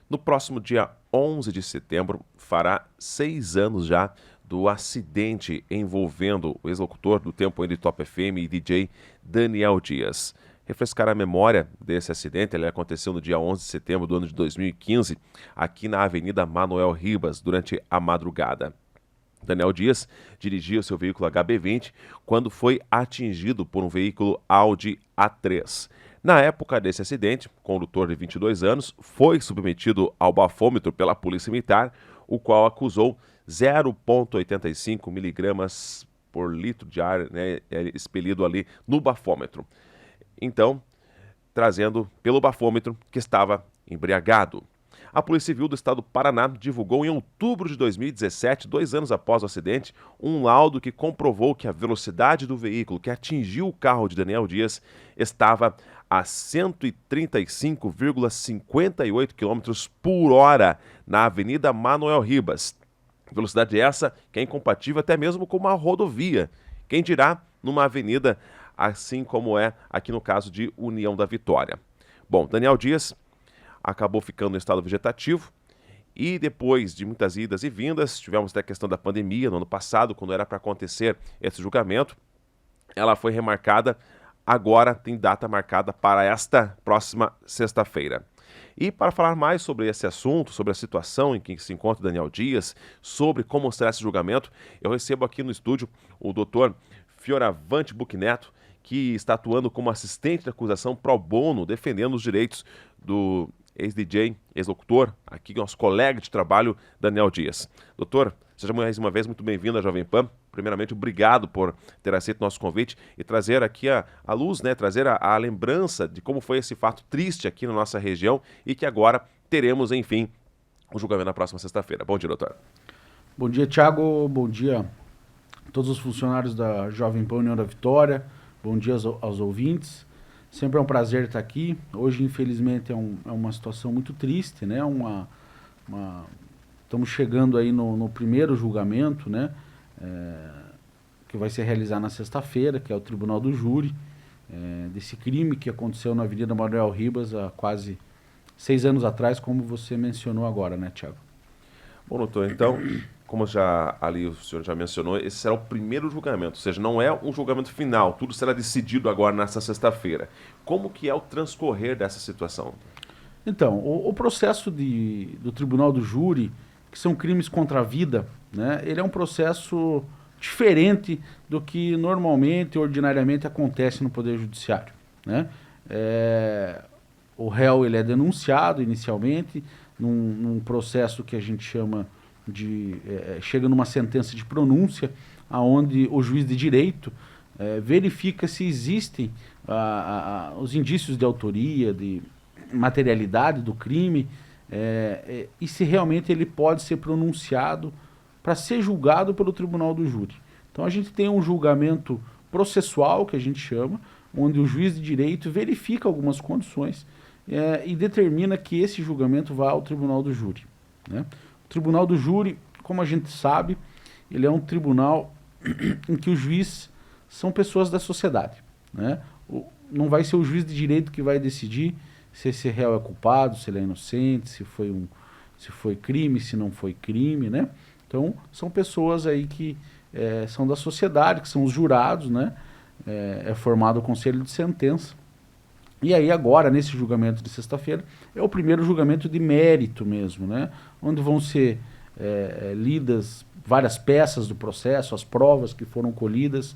No próximo dia 11 de setembro, fará 6 anos já do acidente envolvendo o ex-locutor do Tempo Ainda Top FM e DJ Daniel Dias. Refrescar a memória desse acidente, ele aconteceu no dia 11 de setembro do ano de 2015, aqui na Avenida Manuel Ribas, durante a madrugada. Daniel Dias dirigia o seu veículo HB20 quando foi atingido por um veículo Audi A3. Na época desse acidente, o condutor de 22 anos foi submetido ao bafômetro pela Polícia Militar, o qual acusou 0,85 miligramas por litro de ar, né, expelido ali no bafômetro. Então, trazendo pelo bafômetro que estava embriagado. A Polícia Civil do Estado do Paraná divulgou em outubro de 2017, 2 anos após o acidente, um laudo que comprovou que a velocidade do veículo que atingiu o carro de Daniel Dias estava a 135,58 km por hora na Avenida Manuel Ribas. Velocidade essa que é incompatível até mesmo com uma rodovia. Quem dirá numa avenida, assim como é aqui no caso de União da Vitória. Bom, Daniel Dias acabou ficando em estado vegetativo e depois de muitas idas e vindas, tivemos até a questão da pandemia no ano passado, quando era para acontecer esse julgamento, ela foi remarcada, agora tem data marcada para esta próxima sexta-feira. E para falar mais sobre esse assunto, sobre a situação em que se encontra o Daniel Dias, sobre como será esse julgamento, eu recebo aqui no estúdio o doutor Fioravante Bucneto, que está atuando como assistente de acusação pro bono, defendendo os direitos do ex-DJ, ex-locutor, aqui nosso colega de trabalho, Daniel Dias. Doutor, seja mais uma vez muito bem-vindo à Jovem Pan. Primeiramente, obrigado por ter aceito o nosso convite e trazer aqui a luz, né, trazer a lembrança de como foi esse fato triste aqui na nossa região e que agora teremos, enfim, o julgamento na próxima sexta-feira. Bom dia, doutor. Bom dia, Thiago. Bom dia a todos os funcionários da Jovem Pan União da Vitória. Bom dia aos ouvintes. Sempre é um prazer estar aqui. Hoje, infelizmente, é uma situação muito triste, né? Estamos chegando aí no primeiro julgamento, né? Que vai ser realizado na sexta-feira, que é o Tribunal do Júri, desse crime que aconteceu na Avenida Manuel Ribas há quase 6 anos atrás, como você mencionou agora, né, Thiago? Bom, doutor, então, como já ali o senhor já mencionou, esse será o primeiro julgamento, ou seja, não é um julgamento final, tudo será decidido agora nesta sexta-feira. Como que é o transcorrer dessa situação? Então, o processo do Tribunal do Júri, que são crimes contra a vida, né, ele é um processo diferente do que normalmente, ordinariamente, acontece no Poder Judiciário, né? O réu ele é denunciado inicialmente num processo que a gente chama de... chega numa sentença de pronúncia, onde o juiz de direito verifica se existem os indícios de autoria, de materialidade do crime, e se realmente ele pode ser pronunciado para ser julgado pelo Tribunal do Júri. Então a gente tem um julgamento processual, que a gente chama, onde o juiz de direito verifica algumas condições e determina que esse julgamento vá ao Tribunal do Júri, né? O Tribunal do Júri, como a gente sabe, ele é um tribunal em que os juízes são pessoas da sociedade, né? Não vai ser o juiz de direito que vai decidir se esse réu é culpado, se ele é inocente, se foi crime, se não foi crime, né? Então, são pessoas aí que são da sociedade, que são os jurados, né? É formado o conselho de sentença. E aí agora, nesse julgamento de sexta-feira, é o primeiro julgamento de mérito mesmo, né? Onde vão ser lidas várias peças do processo, as provas que foram colhidas,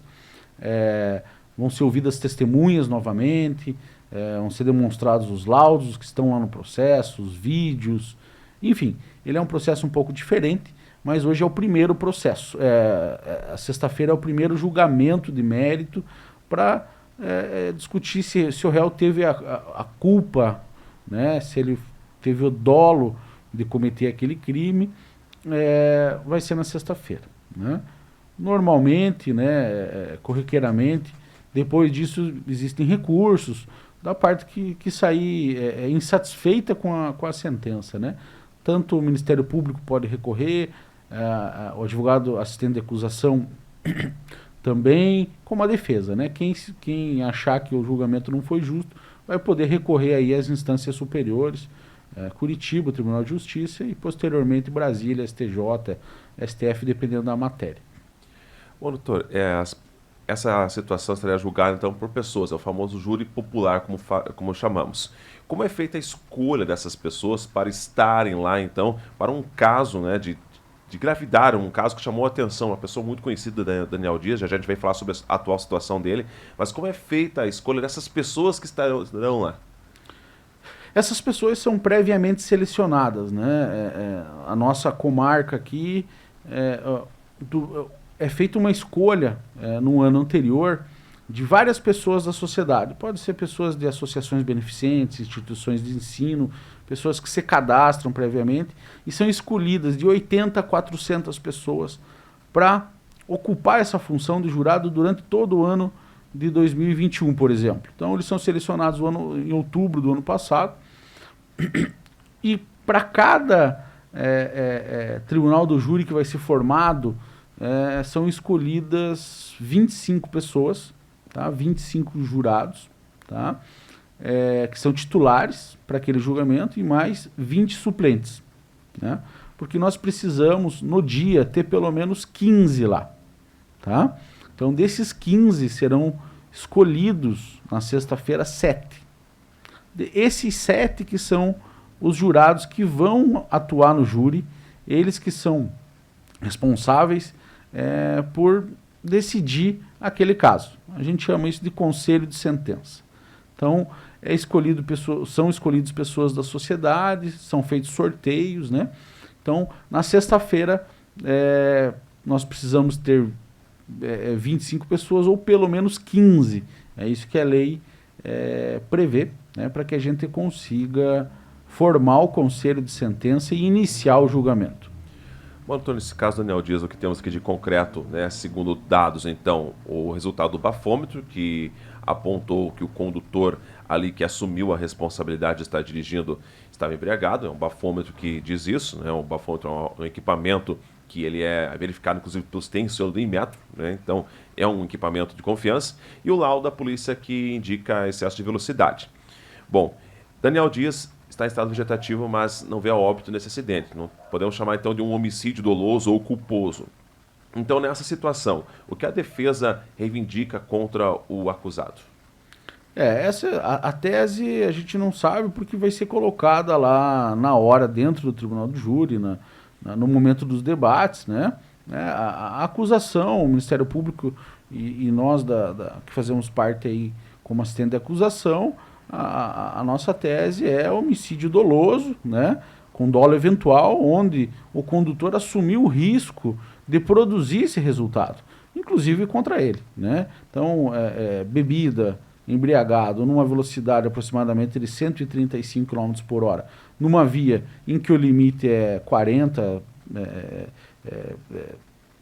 vão ser ouvidas testemunhas novamente, vão ser demonstrados os laudos que estão lá no processo, os vídeos, enfim, ele é um processo um pouco diferente, mas hoje é o primeiro processo. A sexta-feira é o primeiro julgamento de mérito para discutir se o réu teve a culpa, né, se ele teve o dolo de cometer aquele crime, vai ser na sexta-feira, né? Normalmente, né, corriqueiramente, depois disso existem recursos da parte que sair insatisfeita com a sentença, né? Tanto o Ministério Público pode recorrer, o advogado assistente de acusação também, como a defesa, né? Quem achar que o julgamento não foi justo vai poder recorrer aí às instâncias superiores Curitiba, Tribunal de Justiça, e posteriormente Brasília, STJ, STF, dependendo da matéria. Bom, doutor, essa situação seria julgada então por pessoas, é o famoso júri popular, como chamamos. Como é feita a escolha dessas pessoas para estarem lá, então, para um caso, né, de gravidade, um caso que chamou a atenção, uma pessoa muito conhecida, Daniel Dias, já a gente vai falar sobre a atual situação dele, mas como é feita a escolha dessas pessoas que estarão lá? Essas pessoas são previamente selecionadas, né? A nossa comarca aqui é feita uma escolha no ano anterior de várias pessoas da sociedade. Pode ser pessoas de associações beneficentes, instituições de ensino, pessoas que se cadastram previamente e são escolhidas de 80 a 400 pessoas para ocupar essa função de jurado durante todo o ano de 2021, por exemplo. Então, eles são selecionados em outubro do ano passado e para cada tribunal do júri que vai ser formado, são escolhidas 25 pessoas, tá? 25 jurados, tá? Que são titulares para aquele julgamento e mais 20 suplentes, né? Porque nós precisamos, no dia, ter pelo menos 15 lá, tá? Então, desses 15 serão escolhidos na sexta-feira 7. Esses 7 que são os jurados que vão atuar no júri, eles que são responsáveis por decidir aquele caso. A gente chama isso de conselho de sentença. Então, são escolhidos pessoas da sociedade, são feitos sorteios, né? Então, na sexta-feira, nós precisamos ter 25 pessoas ou pelo menos 15. É isso que a lei prevê, né, para que a gente consiga formar o conselho de sentença e iniciar o julgamento. Bom, então, nesse caso, Daniel Dias, o que temos aqui de concreto, né, segundo dados, então, o resultado do bafômetro, que apontou que o condutor ali que assumiu a responsabilidade de estar dirigindo estava embriagado, é um bafômetro que diz isso, né, um bafômetro é um equipamento que ele é verificado, inclusive, pelos tem selo do Inmetro, né, então é um equipamento de confiança, e o laudo da polícia que indica excesso de velocidade. Bom, Daniel Dias está em estado vegetativo, mas não veio a óbito nesse acidente. Não podemos chamar então de um homicídio doloso ou culposo. Então, nessa situação, o que a defesa reivindica contra o acusado? A tese a gente não sabe porque vai ser colocada lá na hora dentro do tribunal do júri, no momento dos debates, né? A acusação, o Ministério Público e nós que fazemos parte aí como assistente de acusação, a nossa tese é homicídio doloso, né, com dolo eventual, onde o condutor assumiu o risco de produzir esse resultado, inclusive contra ele, né? Então, bebida, embriagado, numa velocidade aproximadamente de 135 km por hora, numa via em que o limite é 40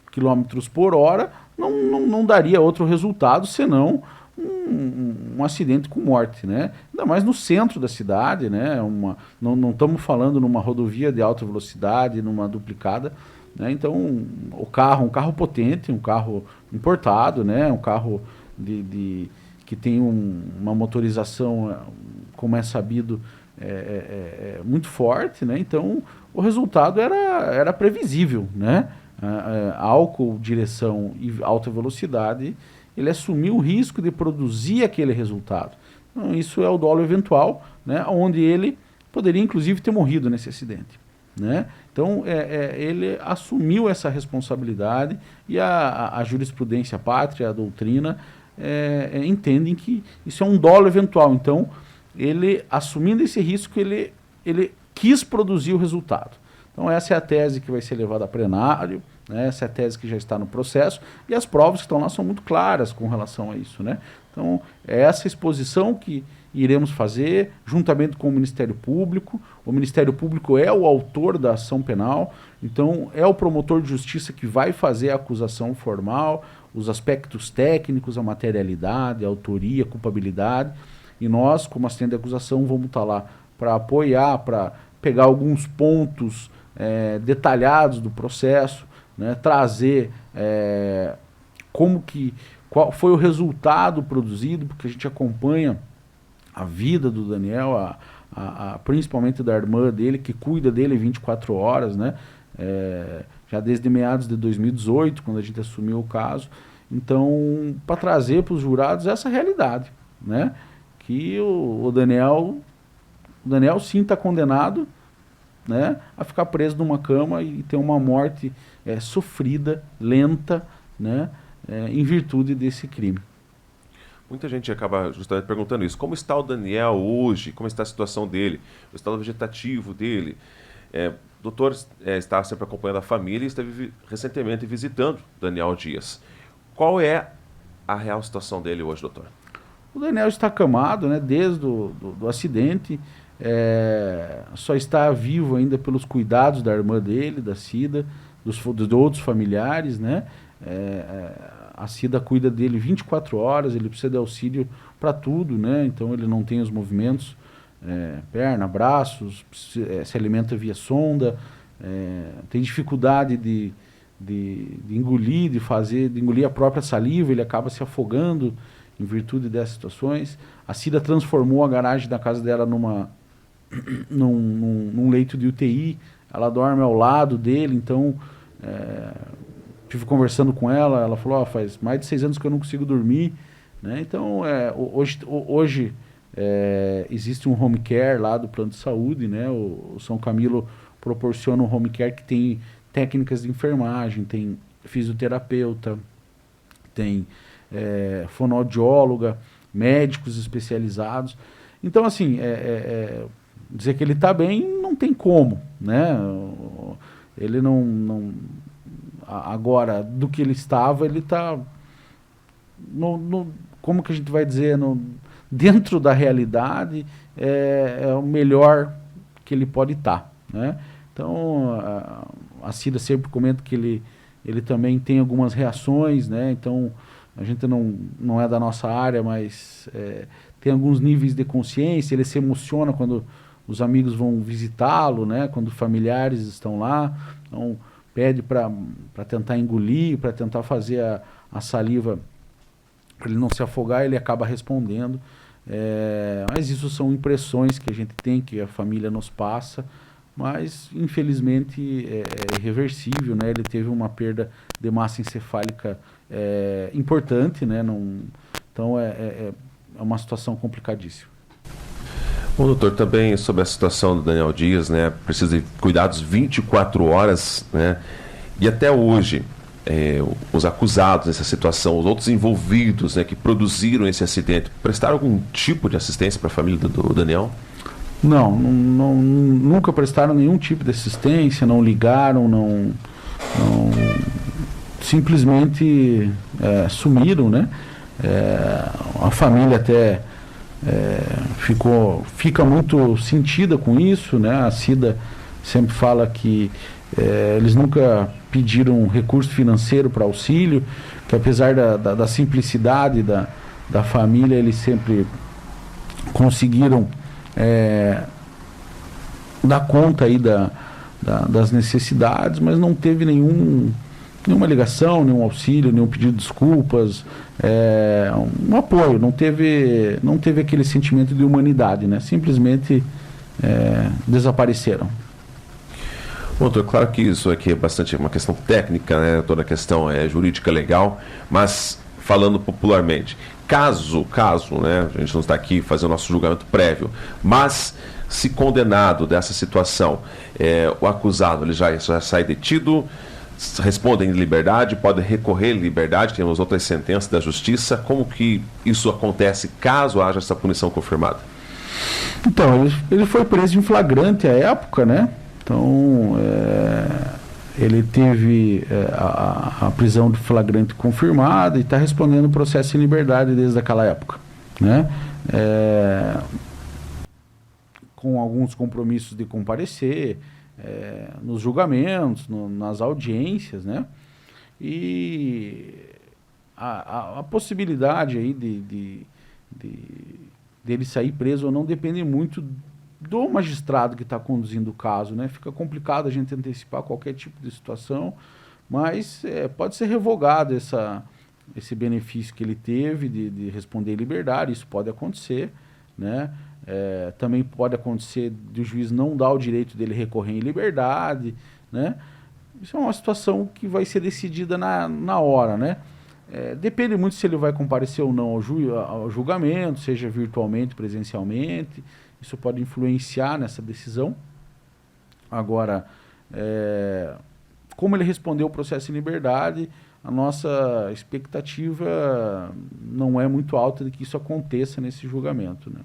km por hora, não daria outro resultado senão um acidente com morte, né? Ainda mais no centro da cidade, né? Não estamos falando numa rodovia de alta velocidade, numa duplicada, né? Então, um carro potente, um carro importado, né? Um carro que tem uma motorização, como é sabido, muito forte, né? Então, o resultado era previsível, né? Álcool, direção e alta velocidade, ele assumiu o risco de produzir aquele resultado. Então, isso é o dolo eventual, né, onde ele poderia, inclusive, ter morrido nesse acidente, né? Então, ele assumiu essa responsabilidade e a jurisprudência pátria, a doutrina, entendem que isso é um dolo eventual. Então, ele, assumindo esse risco, ele quis produzir o resultado. Então, essa é a tese que vai ser levada a plenário, né? Essa é a tese que já está no processo, e as provas que estão lá são muito claras com relação a isso, né? Então, é essa exposição que iremos fazer, juntamente com o Ministério Público. O Ministério Público é o autor da ação penal, então é o promotor de justiça que vai fazer a acusação formal, os aspectos técnicos, a materialidade, a autoria, a culpabilidade, e nós, como assistente de acusação, vamos estar lá para apoiar, para pegar alguns pontos detalhados do processo, né, trazer qual foi o resultado produzido, porque a gente acompanha a vida do Daniel, principalmente da irmã dele, que cuida dele 24 horas, né? Já desde meados de 2018, quando a gente assumiu o caso. Então, para trazer para os jurados essa realidade, né? Que o Daniel sim está condenado, né, a ficar preso numa cama e ter uma morte sofrida, lenta, né, em virtude desse crime. Muita gente acaba justamente perguntando isso. Como está o Daniel hoje? Como está a situação dele? O estado vegetativo dele? O doutor está sempre acompanhando a família e esteve recentemente visitando Daniel Dias. Qual é a real situação dele hoje, doutor? O Daniel está acamado, né, desde do acidente, só está vivo ainda pelos cuidados da irmã dele, da Cida, dos outros familiares, né? A Cida cuida dele 24 horas, ele precisa de auxílio para tudo, né? Então ele não tem os movimentos, perna, braços, se alimenta via sonda, tem dificuldade de engolir, de engolir a própria saliva, ele acaba se afogando em virtude dessas situações. A Cida transformou a garagem da casa dela num leito de UTI, ela dorme ao lado dele, então estive conversando com ela, ela falou, faz mais de 6 anos que eu não consigo dormir, né? Então hoje existe um home care lá do plano de saúde, né? O São Camilo proporciona um home care que tem técnicas de enfermagem, tem fisioterapeuta, tem fonoaudióloga, médicos especializados. Então, assim, dizer que ele está bem não tem como, né? Ele não agora, do que ele estava, ele está como que a gente vai dizer, dentro da realidade, é o melhor que ele pode estar, né? Então, a Cida sempre comenta que ele também tem algumas reações, né? Então, a gente não é da nossa área, mas tem alguns níveis de consciência, ele se emociona quando os amigos vão visitá-lo, né? Quando familiares estão lá, então pede para tentar engolir, para tentar fazer a saliva, para ele não se afogar, ele acaba respondendo. Mas isso são impressões que a gente tem, que a família nos passa, mas infelizmente é irreversível, né? Ele teve uma perda de massa encefálica importante, né? Então é uma situação complicadíssima. Bom, doutor, também sobre a situação do Daniel Dias, né? Precisa de cuidados 24 horas, né? E até hoje, os acusados nessa situação, os outros envolvidos, né, que produziram esse acidente, prestaram algum tipo de assistência para a família do Daniel? Não, nunca prestaram nenhum tipo de assistência, não ligaram, não simplesmente sumiram, né? A família até fica muito sentida com isso, né? A Cida sempre fala que eles nunca pediram recurso financeiro para auxílio, que apesar da simplicidade da família, eles sempre conseguiram dar conta aí das necessidades, mas não teve nenhuma ligação, nenhum auxílio, nenhum pedido de desculpas, um apoio, não teve aquele sentimento de humanidade, né? Simplesmente desapareceram. Bom, doutor, claro que isso aqui é bastante uma questão técnica, né? Toda a questão jurídica legal, mas falando popularmente, caso, né? A gente não está aqui fazendo nosso julgamento prévio, mas se condenado dessa situação, o acusado ele já sai detido, responde em liberdade, pode recorrer em liberdade, temos outras sentenças da justiça. Como que isso acontece caso haja essa punição confirmada? Então, ele foi preso em flagrante à época, né? Então, ele teve a prisão de flagrante confirmada e está respondendo o processo em liberdade desde aquela época, né? Com alguns compromissos de comparecer nos julgamentos, nas audiências, né? E a possibilidade aí dele sair preso ou não depende muito do magistrado que está conduzindo o caso, né? Fica complicado a gente antecipar qualquer tipo de situação, mas pode ser revogado esse benefício que ele teve de responder em liberdade, isso pode acontecer, né? Também pode acontecer de o juiz não dar o direito dele recorrer em liberdade, né? Isso é uma situação que vai ser decidida na hora, né? Depende muito se ele vai comparecer ou não ao julgamento, seja virtualmente, presencialmente. Isso pode influenciar nessa decisão. Agora, como ele respondeu o processo em liberdade, a nossa expectativa não é muito alta de que isso aconteça nesse julgamento, né?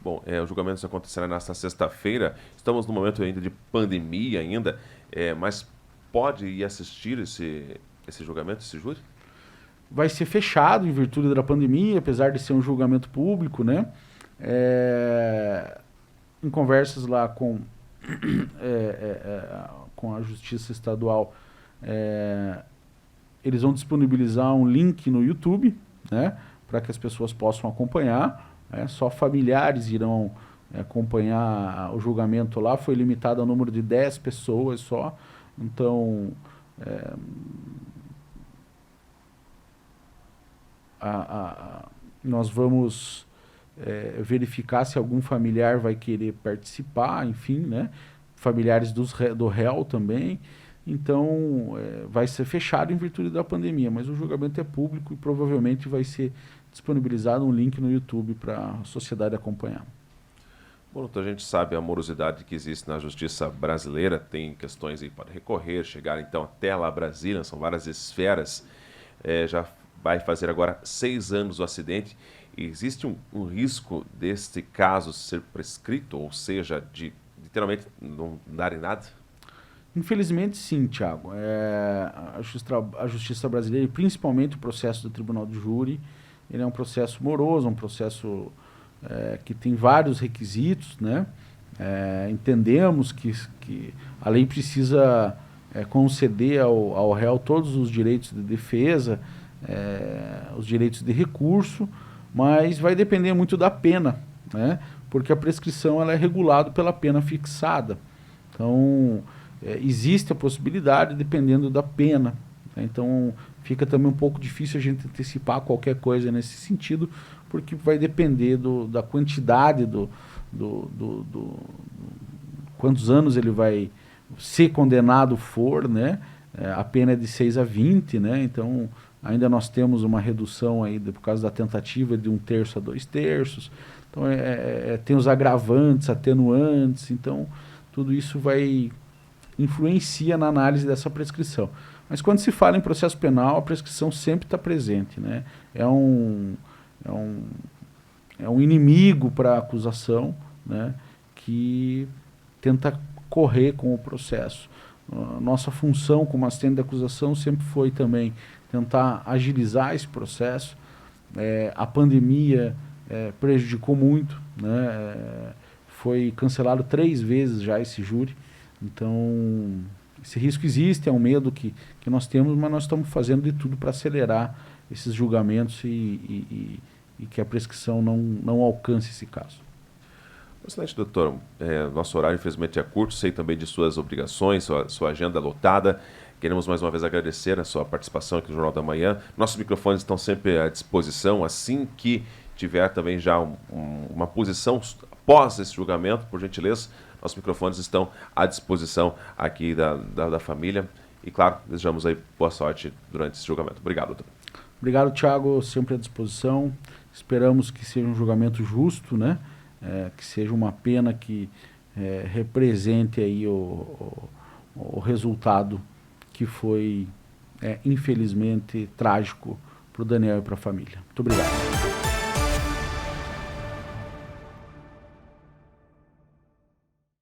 Bom, o julgamento acontecerá nesta sexta-feira. Estamos no momento ainda de pandemia ainda, mas pode ir assistir esse julgamento, esse júri? Vai ser fechado em virtude da pandemia, apesar de ser um julgamento público, né? Em conversas lá com a Justiça Estadual, eles vão disponibilizar um link no YouTube, né, para que as pessoas possam acompanhar. Só familiares irão acompanhar o julgamento lá. Foi limitado ao número de 10 pessoas só. Então, nós vamos verificar se algum familiar vai querer participar, enfim, né? Familiares do réu também. Então, vai ser fechado em virtude da pandemia, mas o julgamento é público e provavelmente vai ser disponibilizado um link no YouTube para a sociedade acompanhar. Bom, doutor, a gente sabe a morosidade que existe na justiça brasileira, tem questões aí para recorrer, chegar então até lá a Brasília, são várias esferas. Já vai fazer agora 6 anos do acidente. Existe um risco deste caso ser prescrito, ou seja, de literalmente não dar em nada? Infelizmente, sim, Thiago. A justiça brasileira, e principalmente o processo do Tribunal do Júri, ele é um processo moroso, um processo que tem vários requisitos, né? Entendemos que a lei precisa conceder ao réu todos os direitos de defesa, os direitos de recurso, mas vai depender muito da pena, né? Porque a prescrição ela é regulada pela pena fixada. Então, existe a possibilidade dependendo da pena, né? Então, fica também um pouco difícil a gente antecipar qualquer coisa nesse sentido, porque vai depender da quantidade, quantos anos ele vai ser condenado for, né? A pena é de 6 a 20, né? Então, ainda nós temos uma redução aí por causa da tentativa de 1/3 a 2/3. Então, tem os agravantes, atenuantes. Então, tudo isso influencia na análise dessa prescrição. Mas quando se fala em processo penal, a prescrição sempre está presente, né? É um inimigo para a acusação, né, que tenta correr com o processo. Nossa função como assistente de acusação sempre foi também tentar agilizar esse processo. A pandemia prejudicou muito, né? Foi cancelado 3 vezes já esse júri. Então, esse risco existe, é um medo que nós temos, mas nós estamos fazendo de tudo para acelerar esses julgamentos e que a prescrição não alcance esse caso. Excelente, doutor. Nosso horário, infelizmente, é curto, sei também de suas obrigações, sua agenda lotada. Queremos mais uma vez agradecer a sua participação aqui no Jornal da Manhã. Nossos microfones estão sempre à disposição. Assim que tiver também já uma posição após esse julgamento, por gentileza, nossos microfones estão à disposição aqui da família. E, claro, desejamos aí boa sorte durante esse julgamento. Obrigado, doutor. Obrigado, Thiago. Sempre à disposição. Esperamos que seja um julgamento justo, né? Que seja uma pena que represente aí o resultado que foi, infelizmente, trágico para o Daniel e para a família. Muito obrigado.